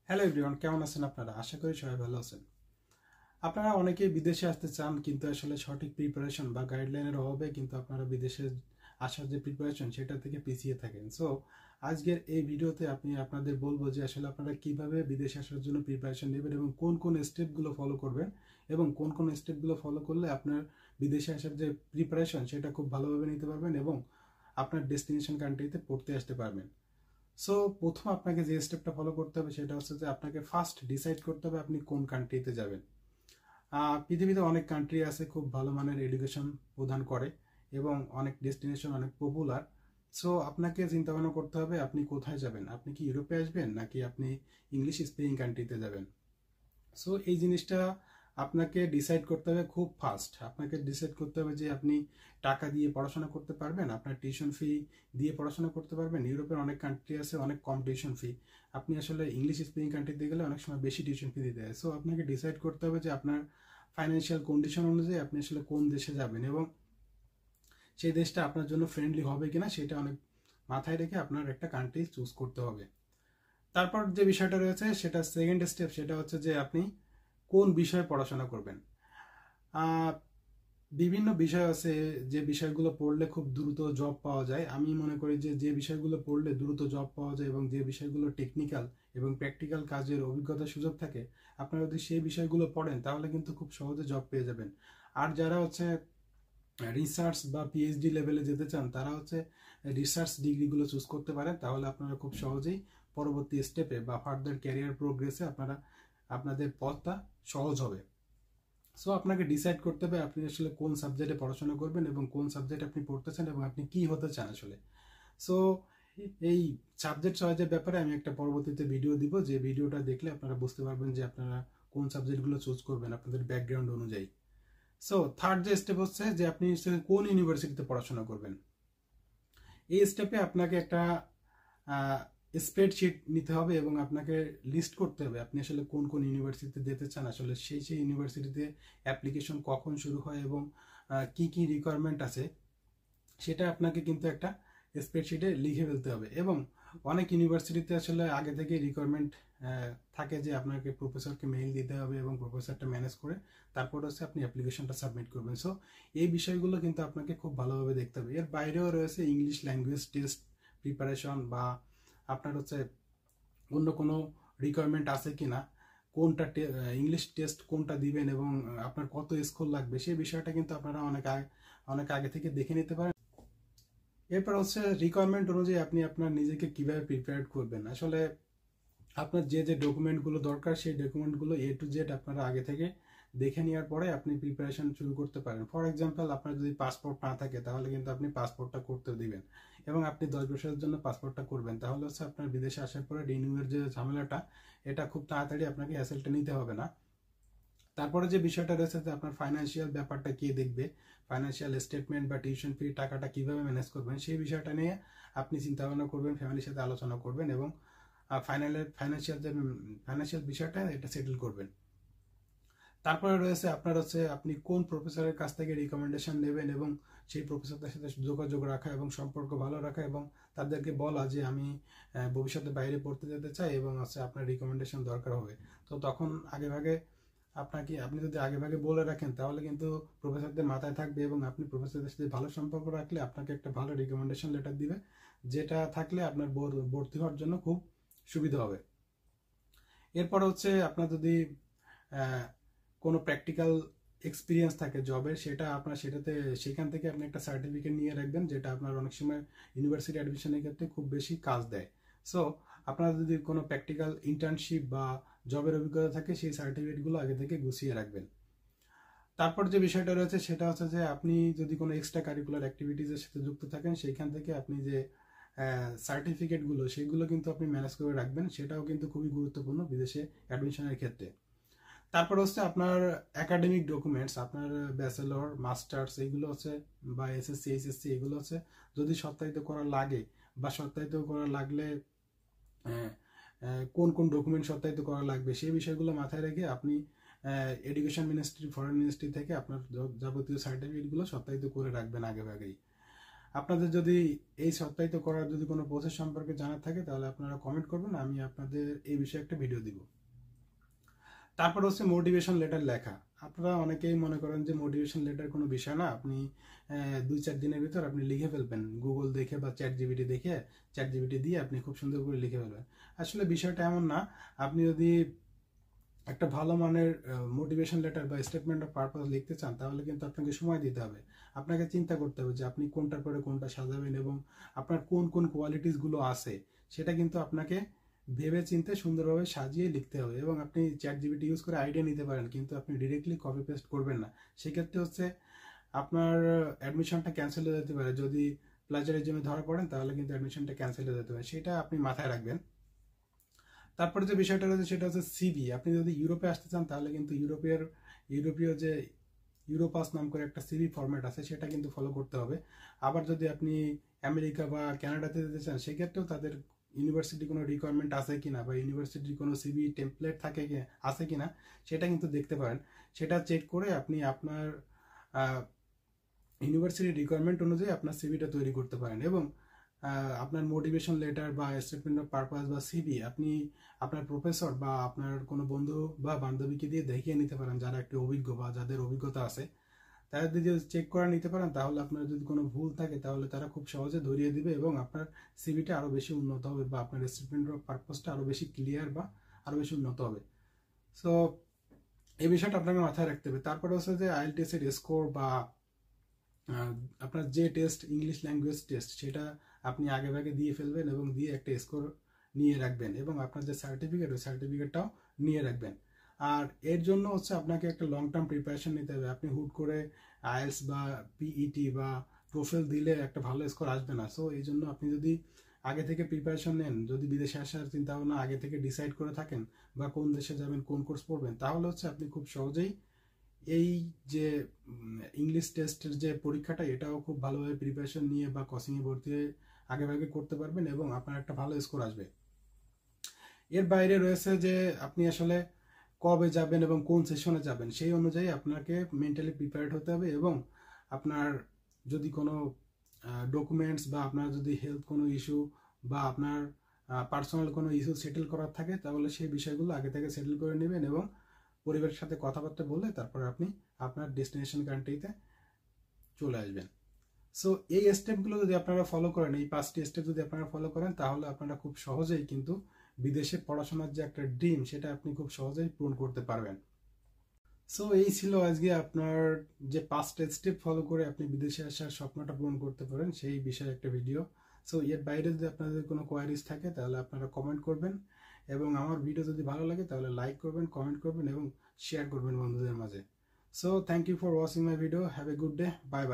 Hello everyone, কেমন আছেন আপনারা? আশা করি সবাই ভালো আছেন। আপনারা অনেকেই বিদেশে আসতে চান, কিন্তু আসলে সঠিক প্রিপারেশন বা গাইডলাইনের অভাবে কিন্তু আপনারা বিদেশে আসার যে প্রিপারেশন সেটা থেকে পিছিয়ে থাকেন। সো আজকের এই ভিডিওতে আপনাদের বলবো যে আসলে আপনারা কিভাবে বিদেশে আসার জন্য প্রিপারেশন নেবেন এবং কোন কোন স্টেপগুলো ফলো করবেন এবং কোন কোন স্টেপগুলো ফলো করলে আপনার বিদেশে আসার যে প্রিপারেশন সেটা খুব ভালোভাবে নিতে পারবেন এবং আপনার ডেস্টিনেশন কান্ট্রিতে পড়তে আসতে পারবেন। সো প্রথম আপনাকে যে স্টেপটা ফলো করতে হবে সেটা হচ্ছে যে আপনাকে ফার্স্ট ডিসাইড করতে হবে আপনি কোন কান্ট্রিতে যাবেন। পৃথিবীতে অনেক কান্ট্রি আছে খুব ভালো মানের এডুকেশন প্রদান করে এবং অনেক ডেস্টিনেশন অনেক পপুলার। সো আপনাকে চিন্তা ভাবনা করতে হবে আপনি কোথায় যাবেন। আপনি কি ইউরোপে আসবেন নাকি আপনি ইংলিশ স্পিকিং কান্ট্রিতে যাবেন। সো এই জিনিসটা আপনাকে ডিসাইড করতে হবে খুব ফাস্ট। আপনাকে ডিসাইড করতে হবে যে আপনি টাকা দিয়ে পড়াশোনা করতে পারবেন, আপনার টিউশন ফি দিয়ে পড়াশোনা করতে পারবেন। ইউরোপের অনেক কান্ট্রি আছে অনেক কম টিউশন ফি। আপনি আসলে ইংলিশ স্পিকিং কান্ট্রিতে গেলে অনেক সময় বেশি টিউশন ফি দিতে হয়। সো আপনাকে ডিসাইড করতে হবে যে আপনার ফাইন্যান্সিয়াল কন্ডিশন অনুযায়ী আপনি আসলে কোন দেশে যাবেন এবং সেই দেশটা আপনার জন্য ফ্রেন্ডলি হবে কিনা সেটা অনেক মাথায় রেখে আপনার একটা কান্ট্রি চুজ করতে হবে। তারপর যে বিষয়টা রয়েছে সেটা সেকেন্ড স্টেপ, সেটা হচ্ছে যে আপনি কোন বিষয়ে পড়াশোনা করবেন। আহ, বিভিন্ন বিষয় আছে যে বিষয়গুলো পড়লে খুব দ্রুত জব পাওয়া যায়। আমি মনে করি যে যে বিষয়গুলো পড়লে দ্রুত জব পাওয়া যায় এবং যে বিষয়গুলো টেকনিক্যাল এবং প্র্যাকটিক্যাল কাজের অভিজ্ঞতার সুযোগ থাকে, আপনারা যদি সেই বিষয়গুলো পড়েন তাহলে কিন্তু খুব সহজে জব পেয়ে যাবেন। আর যারা হচ্ছে রিসার্চ বা পিএইচডি লেভেলে যেতে চান তারা হচ্ছে রিসার্চ ডিগ্রিগুলো চুজ করতে পারেন, তাহলে আপনারা খুব সহজেই পরবর্তী স্টেপে বা ফার্দার ক্যারিয়ার প্রোগ্রেসে আপনাদের পথটা সহজ হবে। সো আপনাকে ডিসাইড করতে হবে আপনি আসলে কোন সাবজেক্টে পড়াশোনা করবেন এবং কোন সাবজেক্ট আপনি পড়তে চান এবং আপনি কি হতে চান আসলে। সো এই সাবজেক্ট চয়েসের ব্যাপারে আমি একটা পরবর্তীতে ভিডিও দিব, যে ভিডিওটা দেখলে আপনারা বুঝতে পারবেন যে আপনারা কোন সাবজেক্টগুলো চুজ করবেন আপনাদের ব্যাকগ্রাউন্ড অনুযায়ী। সো থার্ড যে স্টেপ হচ্ছে যে আপনি কোন ইউনিভার্সিটিতে পড়াশোনা করবেন। এই স্টেপে আপনাকে একটা স্প্রেডশিট নিতে হবে এবং আপনাকে লিস্ট করতে হবে আপনি আসলে কোন কোন ইউনিভার্সিটিতে যেতে চান, আসলে সেই সেই ইউনিভার্সিটিতে অ্যাপ্লিকেশন কখন শুরু হয় এবং কি কি রিকোয়ারমেন্ট আছে সেটা আপনাকে কিন্তু একটা স্প্রেডশিটে লিখে ফেলতে হবে। এবং অনেক ইউনিভার্সিটিতে আসলে আগে থেকে রিকোয়ারমেন্ট থাকে যে আপনাকে প্রফেসরকে মেইল দিতে হবে এবং প্রফেসরটা ম্যানেজ করে তারপর হচ্ছে আপনি অ্যাপ্লিকেশনটা সাবমিট করবেন। সো এই বিষয়গুলো কিন্তু আপনাকে খুব ভালোভাবে দেখতে হবে। এর বাইরেও রয়েছে ইংলিশ ল্যাঙ্গুয়েজ টেস্ট প্রিপারেশন বা আপনার হচ্ছে অন্য কোনো রিকোয়ারমেন্ট আছে কিনা, কোনটা ইংলিশ টেস্ট কোনটা দিবেন এবং আপনার কত স্কোর লাগবে সেই বিষয়টা কিন্তু আপনারা অনেক আগে থেকে দেখে নিতে পারেন। এরপর হচ্ছে রিকোয়ারমেন্ট অনুযায়ী আপনি আপনার নিজেকে কিভাবে প্রিপেয়ার করবেন। আসলে আপনার যে যে ডকুমেন্টগুলো দরকার সেই ডকুমেন্টগুলো A to Z আপনারা আগে থেকে দেখে নেওয়ার পরে আপনি প্রিপারেশন শুরু করতে পারেন। ফর এক্সাম্পল, আপনার যদি পাসপোর্ট না থাকে তাহলে কিন্তু আপনি পাসপোর্টটা করতে দিবেন এবং আপনি 10 বছরের জন্য পাসপোর্টটা করবেন, তাহলে হচ্ছে আপনার বিদেশে আসার পরে রিনিউয়ের যে ঝামেলাটা এটা খুব তাড়াতাড়ি আপনাকে হ্যাসেলটা নিতে হবে না। তারপরে যে বিষয়টা রয়েছে যে আপনার ফাইন্যান্সিয়াল ব্যাপারটা কে দেখবে, ফাইন্যান্সিয়াল স্টেটমেন্ট বা টিউশন ফি টাকাটা কিভাবে ম্যানেজ করবেন সেই বিষয়টা নিয়ে আপনি চিন্তা ভাবনা করবেন, ফ্যামিলির সাথে আলোচনা করবেন এবং ফাইন্যান্সিয়াল বিষয়টা এটা সেটেল করবেন। তারপরে রয়েছে আপনার হচ্ছে আপনি কোন প্রফেসরের কাছ থেকে রিকমেন্ডেশন নেবেন এবং সেই প্রফেসরদের সাথে যোগাযোগ রাখা এবং সম্পর্ক ভালো রাখা এবং তাদেরকে বলা যে আমি ভবিষ্যতে বাইরে পড়তে যেতে চাই এবং হচ্ছে আপনার রিকমেন্ডেশন দরকার হবে। তো তখন আগেভাগে আপনি যদি আগেভাগে বলে রাখেন তাহলে কিন্তু প্রফেসরদের মাথায় থাকবে এবং আপনি প্রফেসরদের সাথে ভালো সম্পর্ক রাখলে আপনাকে একটা ভালো রিকমেন্ডেশন লেটার দিবে, যেটা থাকলে আপনার ভর্তি হওয়ার জন্য খুব সুবিধা হবে। এরপর হচ্ছে আপনার যদি আহ, কোনো প্র্যাকটিক্যাল এক্সপিরিয়েন্স থাকে জবের, সেখান থেকে আপনি একটা সার্টিফিকেট নিয়ে রাখবেন, যেটা আপনার অনেক সময় ইউনিভার্সিটি অ্যাডমিশনের ক্ষেত্রে খুব বেশি কাজ দেয়। সো আপনার যদি কোনো প্র্যাকটিক্যাল ইন্টার্নশিপ বা জবের অভিজ্ঞতা থাকে সেই সার্টিফিকেটগুলো আগে থেকে গুছিয়ে রাখবেন। তারপর যে বিষয়টা রয়েছে সেটা হচ্ছে যে আপনি যদি কোনো এক্সট্রা কারিকুলার অ্যাক্টিভিটিজের সাথে যুক্ত থাকেন সেইখান থেকে আপনি যে সার্টিফিকেটগুলো সেগুলো কিন্তু আপনি ম্যানেজ করে রাখবেন, সেটাও কিন্তু খুবই গুরুত্বপূর্ণ বিদেশে অ্যাডমিশনের ক্ষেত্রে। তারপর হচ্ছে আপনার একাডেমিক ডকুমেন্টস, আপনার ব্যাচেলর মাস্টার্স এইগুলো হচ্ছে বা এসএসসি এইচএসসি এগুলো হচ্ছে যদি সত্যায়িত করা লাগে বা সত্যায়িত করা লাগলে আহ, কোন কোন ডকুমেন্ট সত্যায়িত করা লাগবে সেই বিষয়গুলো মাথায় রেখে আপনি এডুকেশন মিনিস্ট্রি ফরেন মিনিস্ট্রি থেকে আপনার যাবতীয় সার্টিফিকেটগুলো সত্যায়িত করে রাখবেন আগেভাগেই। আপনাদের যদি এই সত্যায়িত করার যদি কোনো প্রসেস সম্পর্কে জানার থাকে তাহলে আপনারা কমেন্ট করবেন, আমি আপনাদের এই বিষয়ে একটা ভিডিও দিব। তারপর হচ্ছে মোটিভেশন লেটার লেখা। আপনারা অনেকেই মনে করেন যে মোটিভেশন লেটার কোনো বিষয় না, আপনি 2-4 দিনের ভিতর আপনি লিখে ফেলবেন, গুগল দেখে বা চ্যাট জিপিটি দেখে, চ্যাট জিপিটি দিয়ে আপনি খুব সুন্দর করে লিখে ফেলবেন। আসলে বিষয়টা এমন না। আপনি যদি একটা ভালো মানের মোটিভেশন লেটার বা স্টেটমেন্ট অফ পারপাস লিখতে চান তাহলে কিন্তু আপনাকে সময় দিতে হবে। আপনাকে চিন্তা করতে হবে যে আপনি কোনটার পরে কোনটা সাজাবেন এবং আপনার কোন কোন কোয়ালিটিসগুলো আছে সেটা কিন্তু আপনাকে ভেবে চিন্তে সুন্দরভাবে সাজিয়ে লিখতে হবে। এবং আপনি চ্যাট জিপিটি ইউজ করে আইডিয়া নিতে পারেন, কিন্তু আপনি ডিরেক্টলি কপি পেস্ট করবেন না। সেক্ষেত্রে হচ্ছে আপনার অ্যাডমিশনটা ক্যান্সেল হয়ে যেতে পারে। যদি প্লাজারিজমে ধরা পড়েন তাহলে কিন্তু অ্যাডমিশনটা ক্যান্সেল হয়ে যেতে পারে, সেটা আপনি মাথায় রাখবেন। তারপরে যে বিষয়টা রয়েছে সেটা হচ্ছে সিভি। আপনি যদি ইউরোপে আসতে চান তাহলে কিন্তু ইউরোপীয় যে ইউরোপাস নাম করে একটা সিভি ফরম্যাট আছে সেটা কিন্তু ফলো করতে হবে। আবার যদি আপনি আমেরিকা বা কানাডাতে যেতে চান সেক্ষেত্রেও তাদের ইউনিভার্সিটি কোনো রিকোয়ারমেন্ট আছে কিনা বা ইউনিভার্সিটির কোনো সিভি টেমপ্লেট থাকে আছে কিনা সেটা কিন্তু দেখতে পারেন। সেটা চেক করে আপনি আপনার ইউনিভার্সিটির রিকোয়ারমেন্ট অনুযায়ী আপনার সিভিটা তৈরি করতে পারেন। এবং আপনার মোটিভেশন লেটার বা স্টেটমেন্ট অফ পারপাস বা সিভি আপনি আপনার প্রফেসর বা আপনার কোনো বন্ধু বা বান্ধবীকে দিয়ে দেখিয়ে নিতে পারেন, যারা একটু অভিজ্ঞ বা যাদের অভিজ্ঞতা আছে তাদের যদি চেক করে নিতে পারেন তাহলে আপনার যদি কোনো ভুল থাকে তাহলে তারা খুব সহজে ধরিয়ে দিবে এবং আপনার সিভিটা আরও বেশি উন্নত হবে বা আপনার স্টেটমেন্ট অফ পারপাসটা আরও বেশি ক্লিয়ার বা আরও বেশি উন্নত হবে। সো এই বিষয়টা আপনাকে মাথায় রাখতে হবে। তারপরে হচ্ছে যে IELTS এর স্কোর বা আপনার যে টেস্ট, ইংলিশ ল্যাঙ্গুয়েজ টেস্ট, সেটা আপনি আগে ভাগে দিয়ে ফেলবেন এবং দিয়ে একটা স্কোর নিয়ে রাখবেন এবং আপনার যে সার্টিফিকেট ওই সার্টিফিকেটটাও নিয়ে রাখবেন। আর এর জন্য হচ্ছে আপনাকে একটা লং টার্ম প্রিপারেশন নিতে হবে। আপনি হুট করে আইএলটিএস বা পিইটি বা টোফেল দিলে একটা ভালো স্কোর আসবে না। সো এই জন্য আপনি যদি আগে থেকে প্রিপারেশন নেন, যদি বিদেশে আসার চিন্তা ভাবনা আগে থেকে ডিসাইড করে থাকেন বা কোন দেশে যাবেন, কোন কোর্স পড়বেন, তাহলে হচ্ছে আপনি খুব সহজেই এই যে ইংলিশ টেস্টের যে পরীক্ষাটা এটাও খুব ভালোভাবে প্রিপারেশন নিয়ে বা কোচিংয়ে ভর্তি হয়ে আগে ভাগে করতে পারবেন এবং আপনার একটা ভালো স্কোর আসবে। এর বাইরে রয়েছে যে আপনি আসলে কবে যাবেন এবং কোন সেশনে যাবেন সেই অনুযায়ী আপনাকে মেন্টালি প্রিপেয়ার্ড হতে হবে। এবং আপনার যদি কোনো ডকুমেন্টস বা আপনার যদি হেলথ কোনো ইস্যু বা আপনার পার্সোনাল কোনো ইস্যু সেটেল করার থাকে তাহলে সেই বিষয়গুলো আগে থেকে সেটেল করে নেবেন এবং পরিবারের সাথে কথাবার্তা বললে তারপরে আপনি আপনার ডেস্টিনেশন কান্ট্রিতে চলে আসবেন। সো এই স্টেপগুলো যদি আপনারা ফলো করেন, এই 5টি স্টেপ যদি আপনারা ফলো করেন তাহলে আপনারা খুব সহজেই কিন্তু বিদেশে পড়াশোনার যে একটা ড্রিম সেটা আপনি খুব সহজেই পূরণ করতে পারবেন। সো এই ছিল আজকে আপনার যে 5টা স্টেপ ফলো করে আপনি বিদেশে আসার স্বপ্নটা পূরণ করতে পারেন সেই বিষয়ে একটা ভিডিও। সো এর বাইরে যদি আপনাদের কোনো কোয়ারিজ থাকে তাহলে আপনারা কমেন্ট করবেন এবং আমার ভিডিও যদি ভালো লাগে তাহলে লাইক করবেন, কমেন্ট করবেন এবং শেয়ার করবেন বন্ধুদের মাঝে। So thank you for watching my video. Have a good day. Bye by.